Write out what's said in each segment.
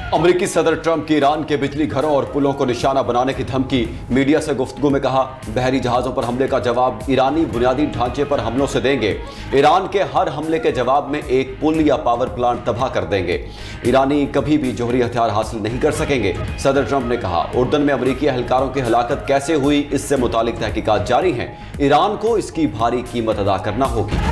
अमेरिकी सदर ट्रंप की ईरान के बिजली घरों और पुलों को निशाना बनाने की धमकी। मीडिया से गुफ्तगू में कहा, बहरी जहाजों पर हमले का जवाब ईरानी बुनियादी ढांचे पर हमलों से देंगे। ईरान के हर हमले के जवाब में एक पुल या पावर प्लांट तबाह कर देंगे। ईरानी कभी भी जौहरी हथियार हासिल नहीं कर सकेंगे। सदर ट्रंप ने कहा, उर्दन में अमेरिकी एहलकारों की हलाकत कैसे हुई, इससे मुतालिक तहकीकात जारी हैं। ईरान को इसकी भारी कीमत अदा करना होगी।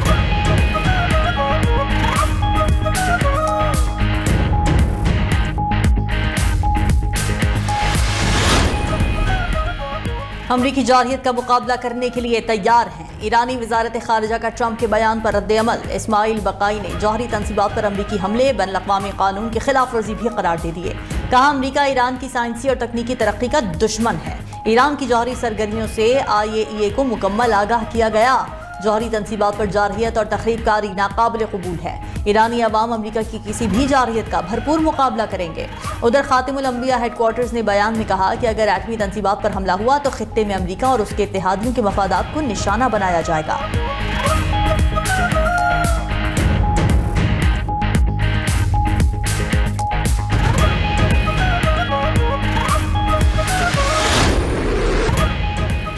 अमरीकी जारहियत का मुकाबला करने के लिए तैयार हैं। ईरानी वजारत खारिजा का ट्रंप के बयान पर रद्द-ए-अमल। इस्माइल बकाई ने जौहरी तनसीबात पर अमरीकी हमले बैनुल-अक़वामी कानून की खिलाफ वर्जी भी करार दे दिए। कहा, अमरीका ईरान की साइंसी और तकनीकी तरक्की का दुश्मन है। ईरान की जौहरी सरगर्मियों से IAEA को मुकम्मल आगाह किया गया। जौहरी तनसीबात पर जारहियत और तखरीबकारी नाकाबिल कबूल है। ईरानी अवाम अमरीका की किसी भी जारहियत का भरपूर मुकाबला करेंगे। उधर खातिमुल अंबिया हेडक्वार्टर्स ने बयान में कहा कि अगर एटमी तनसीबात पर हमला हुआ तो खित्ते में अमरीका और उसके इत्तेहादियों के मफादात को निशाना बनाया जाएगा।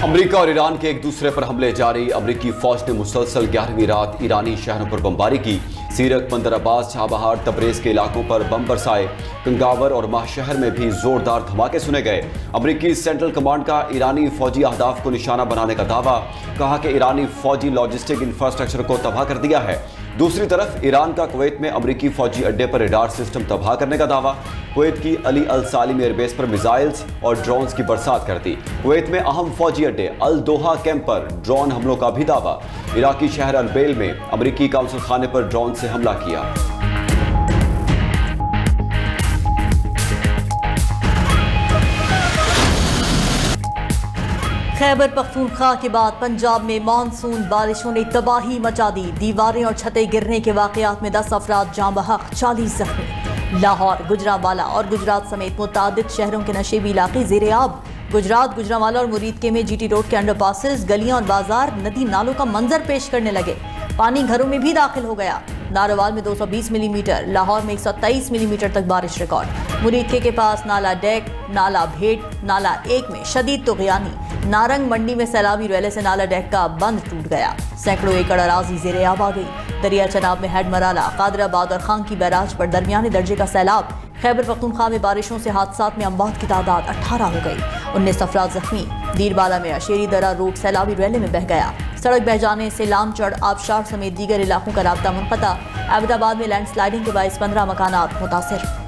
अमेरिका और ईरान के एक दूसरे पर हमले जारी। अमेरिकी फौज ने मुसलसल 11वीं रात ईरानी शहरों पर बमबारी की। सीरक, बंदर अब्बास, शाहबहार, तबरेज के इलाकों पर बम बरसाए। कंगावर और माहशहर में भी जोरदार धमाके सुने गए। अमेरिकी सेंट्रल कमांड का ईरानी फौजी अहदाफ को निशाना बनाने का दावा। कहा कि ईरानी फौजी लॉजिस्टिक इंफ्रास्ट्रक्चर को तबाह कर दिया है। दूसरी तरफ ईरान का कुवैत में अमेरिकी फौजी अड्डे पर रडार सिस्टम तबाह करने का दावा। कुवैत की अली अल सालिम एयरबेस पर मिसाइल्स और ड्रोन्स की बरसात कर दी। कुवैत में अहम फौजी अड्डे अल दोहा कैंप पर ड्रोन हमलों का भी दावा। इराकी शहर अरबेल में अमेरिकी काउंसिल खाने पर ड्रोन से हमला किया। खैबर पख्तूनख्वा के बाद पंजाब में मानसून बारिशों ने तबाही मचा दी। दीवारें और छतें गिरने के वाकयात में 10 अफराद जाँ बहक, 40 जख्मी। लाहौर, गुजरांवाला और गुजरात समेत मुतादिद शहरों के नशेबी इलाके ज़ेरे आब। गुजरात, गुजरांवाला और मुरीदके में GT रोड के अंडरपासेस, गलियां और बाजार नदी नालों का मंजर पेश करने लगे। पानी घरों में भी दाखिल हो गया। नारोवाल में 220 मिलीमीटर, लाहौर में 123 मिलीमीटर तक बारिश रिकॉर्ड। मुरीदके के पास नाला डेक, नाला भेट, नाला 1 में शदीद तुग़यानी। नारंग मंडी में सैलाबी रैले से नाला डेक का बंद टूट गया। सैकड़ों एकड़ अराजी ज़ेरे आब आ गई। दरिया चनाब में हेड मराला, कादराबाद और खान की बैराज पर दरमियाने दर्जे का सैलाब। खैबर पख्तूनख्वा में बारिशों से हादसात में अमवात की तादाद 18 हो गई। 19 अफराद जख्मी। दीरबाला में अशेरी दरा रोड सैलाबी रैले में बह गया। सड़क बह जाने से लामचड़, आबशार समेत दीगर इलाकों का राब्ता मुनक़ता। अहमदाबाद में लैंडस्लाइडिंग के बायस 15 मकानात मुतासिर।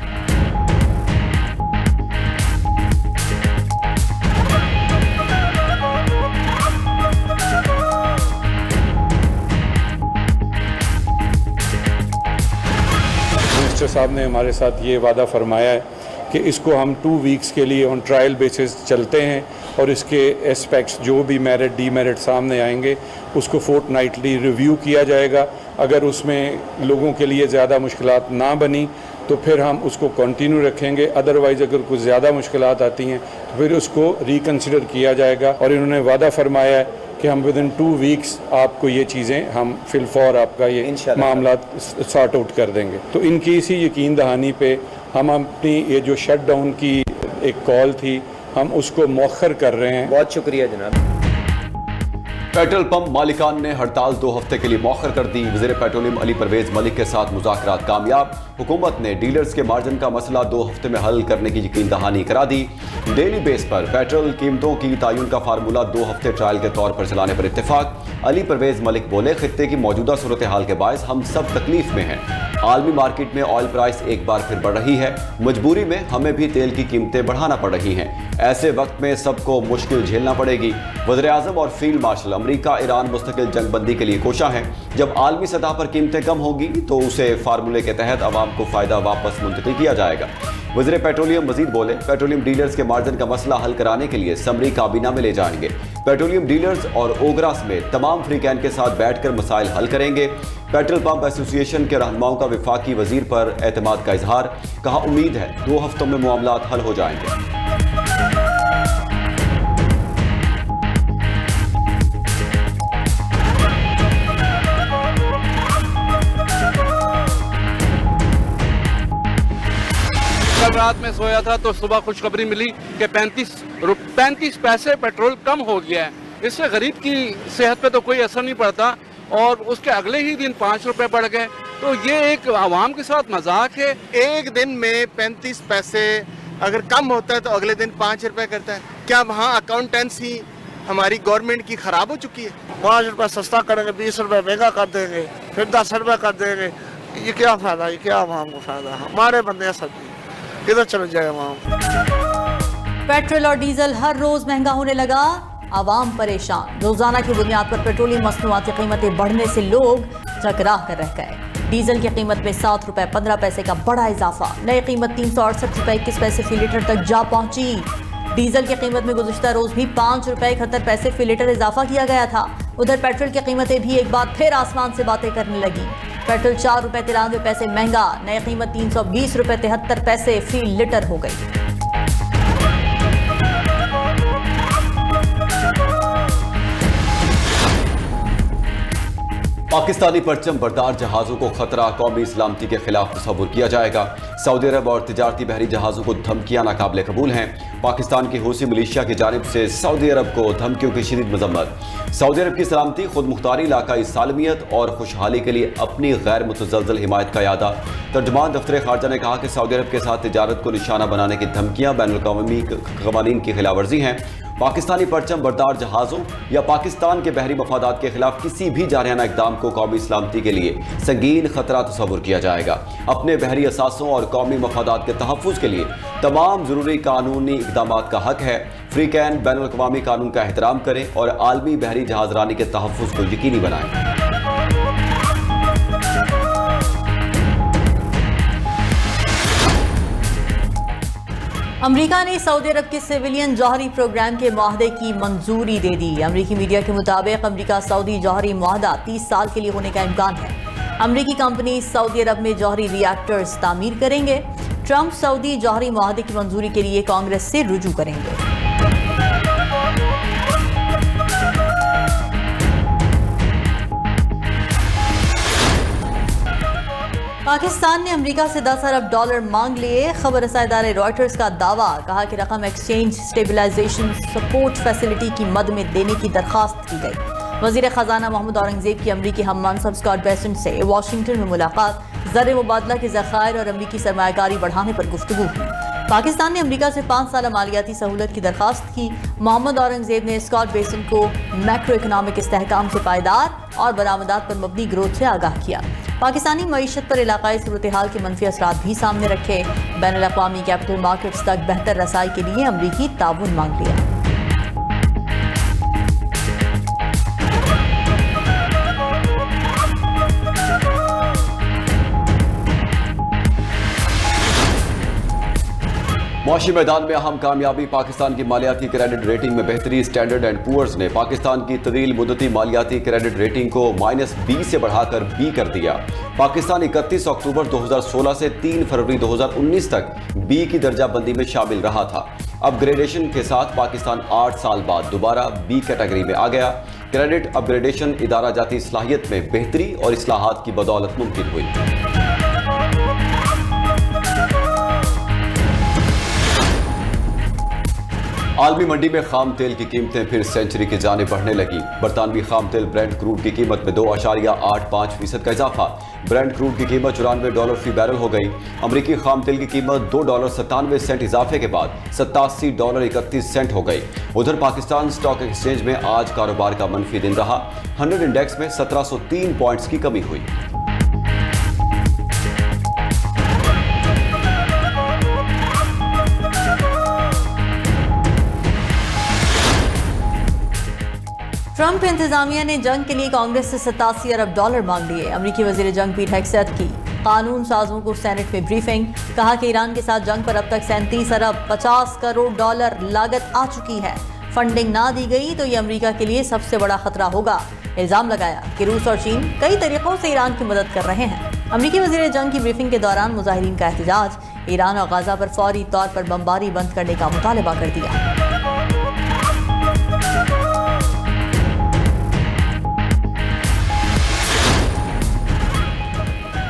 मिनिस्टर साहब ने हमारे साथ ये वादा फरमाया है कि इसको हम 2 वीक्स के लिए ऑन ट्रायल बेसिस चलते हैं और इसके एस्पेक्ट्स जो भी मेरिट डीमेरिट सामने आएंगे उसको फोर्टनाइटली रिव्यू किया जाएगा। अगर उसमें लोगों के लिए ज़्यादा मुश्किलात ना बनी तो फिर हम उसको कंटिन्यू रखेंगे। अदरवाइज़ अगर कुछ ज़्यादा मुश्किलात आती हैं तो फिर उसको रिकन्सिडर किया जाएगा। और इन्होंने वादा फरमाया है कि हम विदिन 2 वीक्स आपको ये चीज़ें हम फिलफौर आपका ये मामला सॉर्ट आउट कर देंगे। तो इनकी इसी यकीन दहानी पे हम अपनी ये जो शट डाउन की एक कॉल थी हम उसको मौखर कर रहे हैं। बहुत शुक्रिया जनाब। पेट्रोल पंप मालिकान ने हड़ताल 2 हफ्ते के लिए मौखर कर दी। वज़ीर पेट्रोलियम अली परवेज मलिक के साथ मुज़ाकरात कामयाब। हुकूमत ने डीलर्स के मार्जिन का मसला 2 हफ्ते में हल करने की यकीन दहानी करा दी। डेली बेस पर पेट्रोल कीमतों की तयन का फार्मूला 2 हफ्ते ट्रायल के तौर पर चलाने पर इत्तेफाक। अली परवेज मलिक बोले, खित्ते की मौजूदा सूरत हाल के बायस हम सब तकलीफ में हैं। आलमी मार्केट में ऑयल प्राइस एक बार फिर बढ़ रही है। मजबूरी में हमें भी तेल की कीमतें बढ़ाना पड़ रही हैं। ऐसे वक्त में सबको मुश्किल झेलना पड़ेगी। वज़ीर-ए-आज़म और फील्ड मार्शल अमेरिका ईरान मुस्तकिल जंगबंदी के लिए कोशा हैं। जब आलमी सतह पर कीमतें कम होगी तो उसे फार्मूले के तहत आवाम को फ़ायदा वापस मुंतकिल किया जाएगा। वज़ीर पेट्रोलियम मजीद बोले, पेट्रोलियम डीलर्स के मार्जिन का मसला हल कराने के लिए समरी काबीना में ले जाएंगे। पेट्रोलियम डीलर्स और ओगरा समेत तमाम फ्री कैन के साथ बैठकर मसाइल हल करेंगे। पेट्रोल पंप एसोसिएशन के रहनुमाओं का वफाकी वजीर पर एतमाद का इजहार। कहा, उम्मीद है 2 हफ्तों में मामलात हल हो जाएंगे। कल रात में सोया था तो सुबह खुशखबरी मिली कि 35 पैसे पेट्रोल कम हो गया है। इससे गरीब की सेहत पे तो कोई असर नहीं पड़ता और उसके अगले ही दिन 5 रुपए बढ़ गए। तो ये एक आवाम के साथ मजाक है। एक दिन में 35 पैसे अगर कम होता है तो अगले दिन 5 रुपए करता है। क्या वहाँ अकाउंटेंसी हमारी गवर्नमेंट की खराब हो चुकी है? 5 रुपए सस्ता करेंगे, 20 रुपए महंगा कर देंगे, फिर 10 रुपए कर देंगे। ये क्या फायदा, ये क्या आवाम को फायदा? हमारे बंदे सब किधर चले जाए आवाम। पेट्रोल और डीजल हर रोज महंगा होने लगा, आवाम परेशान। रोजाना की बुनियाद पर पेट्रोलियम मसनूआत की कीमतें बढ़ने से लोग चकरा कर रह गए। डीजल की कीमत में 7 रुपए 15 पैसे का बड़ा इजाफा, नई कीमत 368 रुपए 21 पैसे फी लीटर तक जा पहुंची। डीजल की कीमत में गुज़िश्ता रोज भी 5 रुपए 71 पैसे फी लीटर इजाफा किया गया था। उधर पेट्रोल की कीमतें भी एक बार फिर आसमान से बातें करने लगी। पेट्रोल 4 रुपए 93 पैसे महंगा, नई कीमत 320 रुपए 73 पैसे फी लीटर हो गई। पाकिस्तानी परचम बरदार जहाजों को खतरा, कौमी सलामती के खिलाफ तस्वुर किया जाएगा। सऊदी अरब और तिजारती बहरी जहाजों को धमकियां नाकाबिले कबूल हैं। पाकिस्तान की हूसी मिलिशिया की जानिब से सऊदी अरब को धमकियों की शदीद मजम्मत। सऊदी अरब की सलामती, खुद मुख्तारी, इलाकाई सालमियत और खुशहाली के लिए अपनी गैर मुतज़लज़ल हिमायत का यादा। तर्जुमान दफ्तर खारजा ने कहा कि सऊदी अरब के साथ तिजारत को निशाना बनाने की धमकियां बैनुल-अक़वामी क़वानीन की खिलाफवर्जी हैं। पाकिस्तानी परचम बरदार जहाज़ों या पाकिस्तान के बहरी मफादात के खिलाफ किसी भी जारहाना इक़दाम को कौमी सलामती के लिए संगीन खतरा तस्वुर किया जाएगा। अपने बहरी असासों और कौमी मफादात के तहफ़्फ़ुज़ के लिए तमाम ज़रूरी कानूनी इक़दामात का हक है। फ्रीकैन बैनुल-अक़वामी कानून का एहतराम करें और आलमी बहरी जहाज़रानी के तहफ़्फ़ुज़ को यकीनी बनाएं। अमेरिका ने सऊदी अरब के सिविलियन जौहरी प्रोग्राम के मुआहदे की मंजूरी दे दी। अमेरिकी मीडिया के मुताबिक अमेरिका सऊदी जौहरी मुआहदा 30 साल के लिए होने का इम्कान है। अमेरिकी कंपनी सऊदी अरब में जौहरी रिएक्टर्स तामीर करेंगे। ट्रंप सऊदी जौहरी मुआहदे की मंजूरी के लिए कांग्रेस से रुजू करेंगे। पाकिस्तान ने अमेरिका से $10 अरब मांग लिए। खबर रसा इदारे रॉयटर्स का दावा, कहा कि रकम एक्सचेंज स्टेबलाइजेशन सपोर्ट फैसिलिटी की मद में देने की दरखास्त की गई। वजीर खजाना मोहम्मद औरंगजेब की अमरीकी हम मनसब स्कॉट बेसेंट से वाशिंगटन में मुलाकात, ज़र मुबादला के ज़खायर और अमरीकी सरमायाकारी बढ़ाने पर गुफ्तगू हुई। पाकिस्तान ने अमेरिका से 5 साल मालियाती सहूलत की दरखास्त की। मोहम्मद औरंगजेब ने स्कॉट बेसेंट को मैक्रो इकनॉमिक इस्तेहकाम से पायदार और बरामदात पर मबनी ग्रोथ से आगाह किया। पाकिस्तानी मईशत पर इलाकाई सूरत हाल के मनफी असरात भी सामने रखे। बैनुल-अक़वामी कैपिटल मार्केट्स तक बेहतर रसाई के लिए अमरीकी ताउन मांग लिया। मुआशी मैदान में अहम कामयाबी, पाकिस्तान की मालियाती क्रेडिट रेटिंग में बेहतरी। स्टैंडर्ड एंड पुअर्स ने पाकिस्तान की तवील मुद्दती मालियाती क्रेडिट रेटिंग को -B से बढ़ाकर B कर दिया। पाकिस्तान 31 अक्टूबर 2016 से 3 फरवरी 2019 तक B की दर्जाबंदी में शामिल रहा था। अपग्रेडेशन के साथ पाकिस्तान 8 साल बाद दोबारा B कैटेगरी में आ गया। क्रेडिट अपग्रेडेशन इदारा जाती सलाहियत में बेहतरी और इस्लाहात की बदौलत मुमकिन हुई। आलमी मंडी में खाम तेल की कीमतें फिर सेंचुरी की जानिब बढ़ने लगी। बरतानवी खाम तेल ब्रेंट क्रूड की कीमत में 2.85% का इजाफा। ब्रेंट क्रूड की कीमत $94 फी बैरल हो गई। अमरीकी खाम तेल की कीमत $2.97 इजाफे के बाद $87.31 हो गई। उधर पाकिस्तान स्टॉक एक्सचेंज में आज कारोबार का मनफी दिन रहा। 100 इंडेक्स में 1703 पॉइंट्स की कमी हुई। ट्रंप इंतजामिया ने जंग के लिए कांग्रेस से $87 अरब मांग लिए। अमरीकी वजीर जंग पीट हेगसेथ की कानून साजों को सेनेट में ब्रीफिंग, कहा कि ईरान के साथ जंग पर अब तक $37 अरब $50 करोड़ लागत आ चुकी है। फंडिंग ना दी गई तो ये अमरीका के लिए सबसे बड़ा खतरा होगा। इल्जाम लगाया कि रूस और चीन कई तरीकों से ईरान की मदद कर रहे हैं। अमरीकी वजीर जंग की ब्रीफिंग के दौरान मुजाहिरीन का एहतजाज, ईरान और गाजा पर फौरी तौर पर बमबारी बंद करने का मुतालबा कर दिया।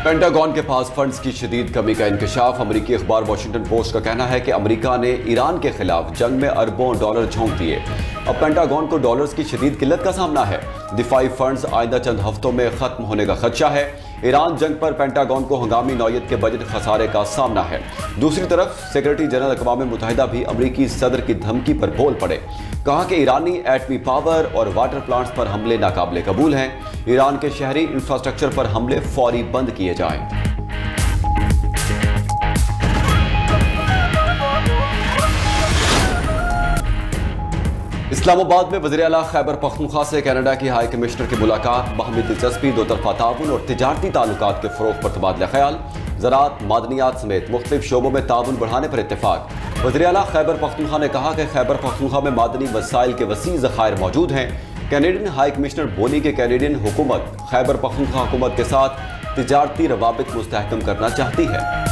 पेंटागन के पास फंड्स की शदीद कमी का इंकशाफ। अमरीकी अखबार वॉशिंगटन पोस्ट का कहना है कि अमरीका ने ईरान के खिलाफ जंग में अरबों डॉलर झोंक दिए। अब पेंटागन को डॉलर्स की शदीद किल्लत का सामना है। दिफाई फंड्स आइंदा चंद हफ्तों में खत्म होने का खदशा है। ईरान जंग पर पेंटागन को हंगामी नौयत के बजट खसारे का सामना है। दूसरी तरफ सेक्रेटरी जनरल अक़वाम मुत्तहिदा भी अमरीकी सदर की धमकी पर बोल पड़े। कहा कि ईरानी एटमी पावर और वाटर प्लांट्स पर हमले नाकाबिले कबूल हैं। ईरान के शहरी इंफ्रास्ट्रक्चर पर हमले फौरी बंद किए जाएं। इस्लामाबाद में वज़ीर आला खैबर पख्तूनख्वा से कनाडा की हाई कमिश्नर की मुलाकात। बाहमी दिलचस्पी, दो तरफा ताउन और तिजारती ताल्लुकात के फ़रोग़ पर तबादला ख्याल। ज़राअत, मादनियात समेत मुख्तलिफ शोबों में ताउन बढ़ाने पर इत्तेफाक। वज़ीर आला खैबर पख्तूनख्वा ने कहा कि खैबर पख्तूनख्वा में मादनी वसाइल के वसी ज़खायर मौजूद हैं। कैनेडियन हाई कमिश्नर बोली कि कैनेडियन हुकूमत खैबर पख्तूनख्वा हुकूमत के साथ तिजारती रवाबित मुस्तहकम करना चाहती है।